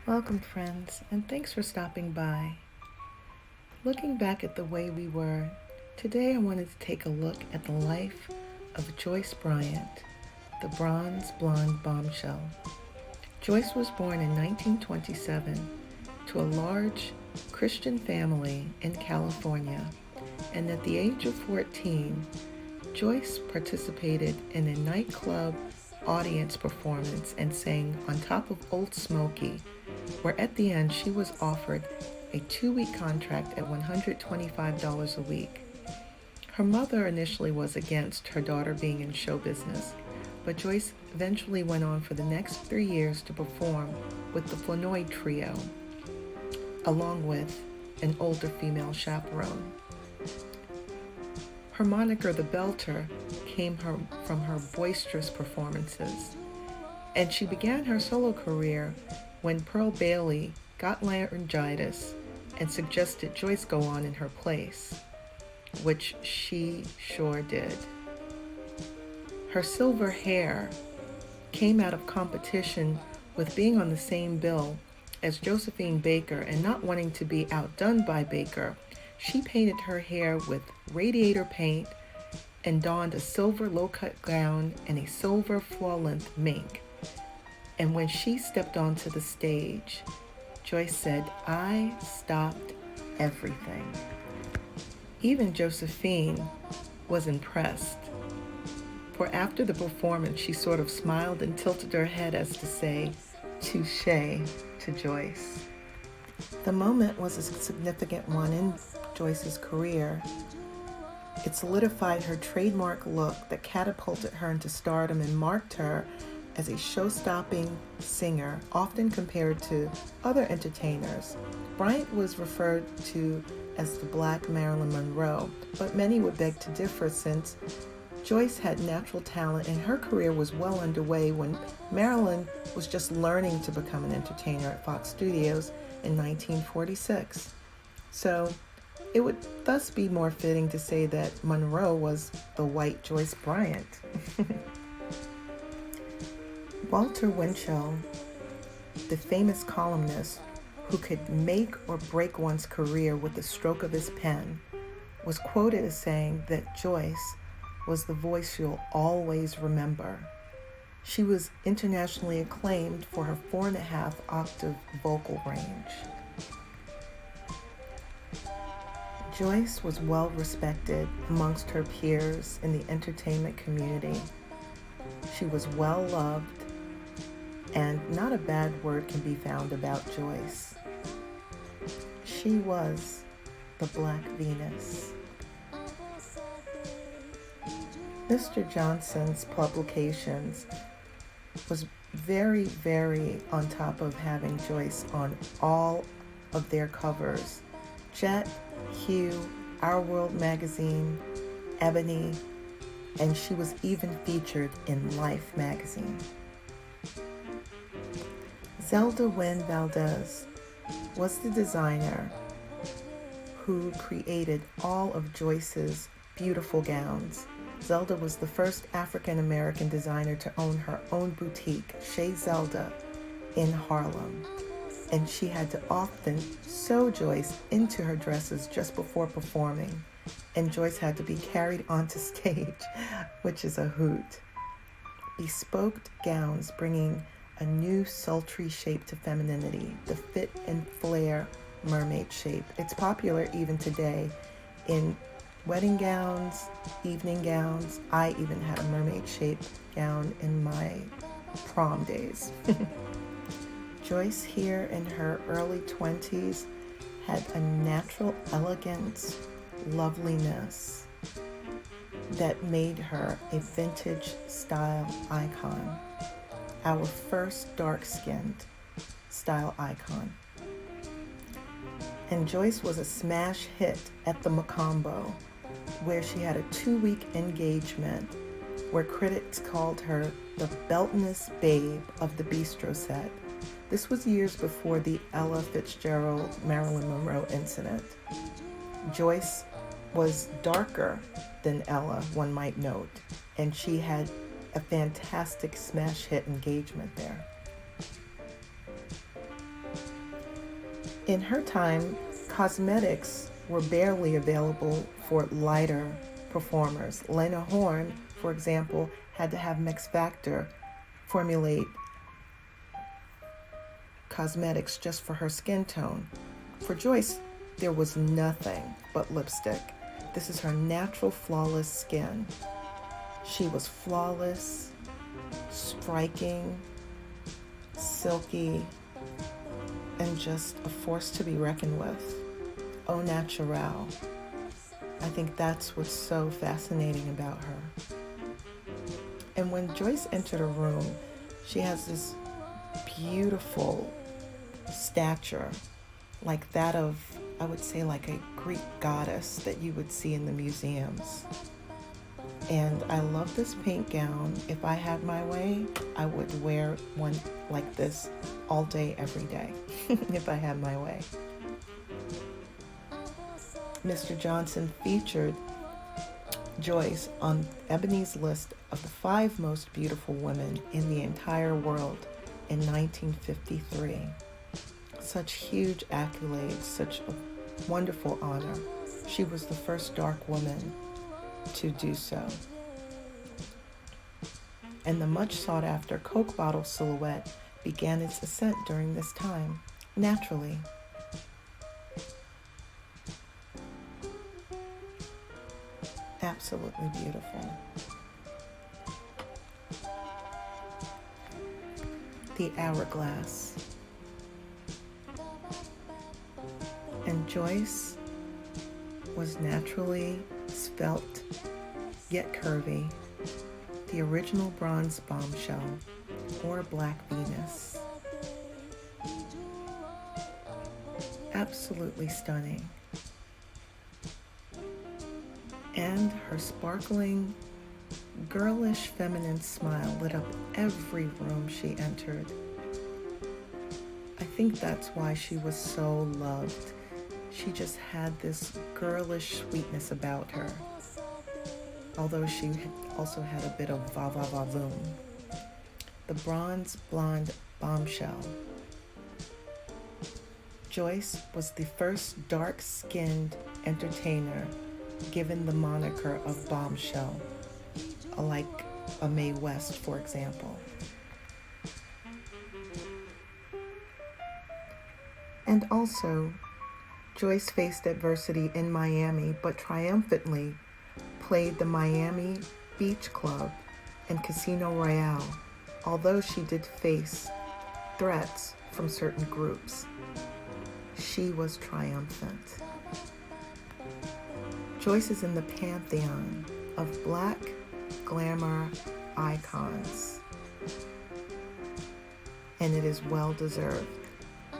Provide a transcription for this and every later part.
Welcome, friends, and thanks for stopping by. Looking back at the way we were, today I wanted to take a look at the life of Joyce Bryant, the Bronze Blonde Bombshell. Joyce was born in 1927 to a large Christian family in California, and at the age of 14, Joyce participated in a nightclub audience performance and sang on top of Old Smoky, where at the end she was offered a 2-week contract at $125 a week. Her mother initially was against her daughter being in show business, but Joyce eventually went on for the next 3 years to perform with the Flournoy Trio, along with an older female chaperone. Her moniker, the Belter, came from her boisterous performances, and she began her solo career when Pearl Bailey got laryngitis and suggested Joyce go on in her place, which she sure did. Her silver hair came out of competition with being on the same bill as Josephine Baker, and not wanting to be outdone by Baker, she painted her hair with radiator paint and donned a silver low-cut gown and a silver floor-length mink. And when she stepped onto the stage, Joyce said, "I stopped everything." Even Josephine was impressed, for after the performance, she sort of smiled and tilted her head as to say, "Touché" to Joyce. The moment was a significant one in Joyce's career. It solidified her trademark look that catapulted her into stardom and marked her as a show-stopping singer, often compared to other entertainers. Bryant was referred to as the Black Marilyn Monroe, but many would beg to differ since Joyce had natural talent and her career was well underway when Marilyn was just learning to become an entertainer at Fox Studios in 1946. So it would thus be more fitting to say that Monroe was the white Joyce Bryant. Walter Winchell, the famous columnist who could make or break one's career with the stroke of his pen, was quoted as saying that Joyce was the voice you'll always remember. She was internationally acclaimed for her 4.5 octave vocal range. Joyce was well respected amongst her peers in the entertainment community. She was well loved, and not a bad word can be found about Joyce. She was the Black Venus. Mr. Johnson's publications was very, very on top of having Joyce on all of their covers. Jet, Hue, Our World magazine, Ebony, and she was even featured in Life magazine. Zelda Wynne Valdez was the designer who created all of Joyce's beautiful gowns. Zelda was the first African-American designer to own her own boutique, Chez Zelda, in Harlem. And she had to often sew Joyce into her dresses just before performing. And Joyce had to be carried onto stage, which is a hoot. Bespoke gowns bringing a new sultry shape to femininity, the fit and flare mermaid shape. It's popular even today in wedding gowns, evening gowns. I even had a mermaid shaped gown in my prom days. Joyce here in her early 20s had a natural elegance, loveliness that made her a vintage style icon, our first dark-skinned style icon. And Joyce was a smash hit at the Macombo, where she had a 2-week engagement where critics called her the beltness babe of the bistro set. This was years before the Ella Fitzgerald-Marilyn Monroe incident. Joyce was darker than Ella, one might note, and she had a fantastic smash hit engagement there. In her time, cosmetics were barely available for lighter performers. Lena Horne, for example, had to have Max Factor formulate cosmetics just for her skin tone. For Joyce, there was nothing but lipstick. This is her natural, flawless skin. She was flawless, striking, silky, and just a force to be reckoned with. Au naturel. I think that's what's so fascinating about her. And when Joyce entered a room, she has this beautiful stature, like that of, I would say, like a Greek goddess that you would see in the museums. And I love this pink gown. If I had my way, I would wear one like this all day, every day, if I had my way. Mr. Johnson featured Joyce on Ebony's list of the 5 most beautiful women in the entire world in 1953. Such huge accolades, such a wonderful honor. She was the first dark woman to do so. And the much sought after Coke bottle silhouette began its ascent during this time, naturally. Absolutely beautiful. The hourglass. And Joyce was naturally svelte, yet curvy, the original Bronze Bombshell, or Black Venus. Absolutely stunning. And her sparkling, girlish, feminine smile lit up every room she entered. I think that's why she was so loved. She just had this girlish sweetness about her, although she also had a bit of va-va-va-voom. The Bronze Blonde Bombshell. Joyce was the first dark-skinned entertainer given the moniker of Bombshell, like a Mae West, for example. And also, Joyce faced adversity in Miami, but triumphantly played the Miami Beach Club and Casino Royale, although she did face threats from certain groups. She was triumphant. Joyce is in the pantheon of Black glamour icons, and it is well deserved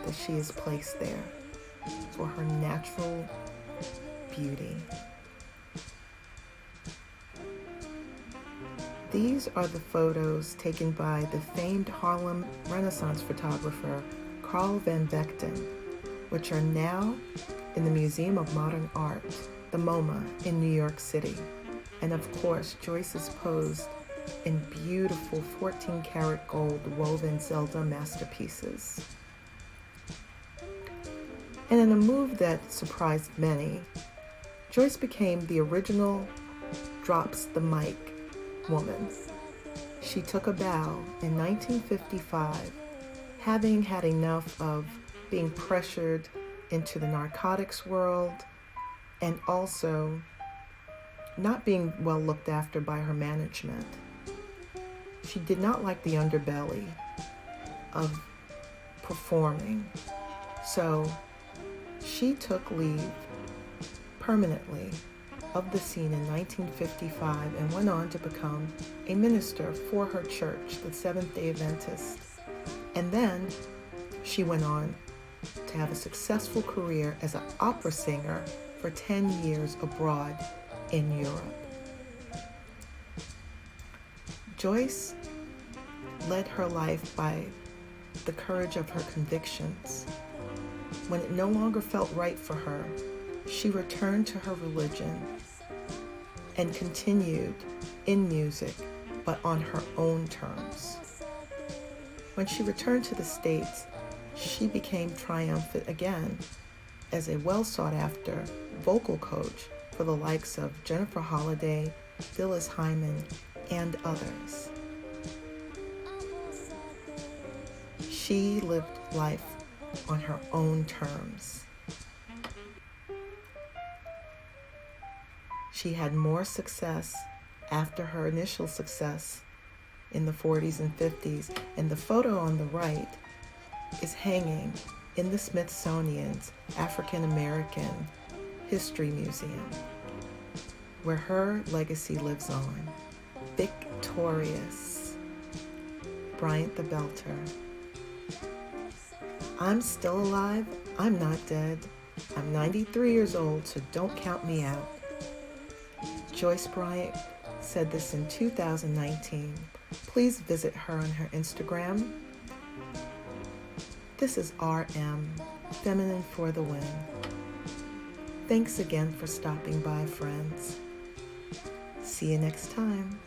that she is placed there for her natural beauty. These are the photos taken by the famed Harlem Renaissance photographer Carl Van Vechten, which are now in the Museum of Modern Art, the MoMA, in New York City. And of course, Joyce is posed in beautiful 14-karat gold woven Zelda masterpieces. And in a move that surprised many, Joyce became the original drops the mic woman. She took a bow in 1955, having had enough of being pressured into the narcotics world and also not being well looked after by her management. She did not like the underbelly of performing, so she took leave permanently of the scene in 1955 and went on to become a minister for her church, the Seventh-day Adventist. And then she went on to have a successful career as an opera singer for 10 years abroad in Europe. Joyce led her life by the courage of her convictions. When it no longer felt right for her, she returned to her religion and continued in music, but on her own terms. When she returned to the States, she became triumphant again as a well-sought-after vocal coach for the likes of Jennifer Holliday, Phyllis Hyman, and others. She lived life on her own terms. She had more success after her initial success in the 40s and 50s, and the photo on the right is hanging in the Smithsonian's African American History Museum, where her legacy lives on. Victorious. Bryant the Belter. I'm still alive. I'm not dead. I'm 93 years old, so don't count me out. Joyce Bryant said this in 2019. Please visit her on her Instagram. This is RM, Feminine for the Win. Thanks again for stopping by, friends. See you next time.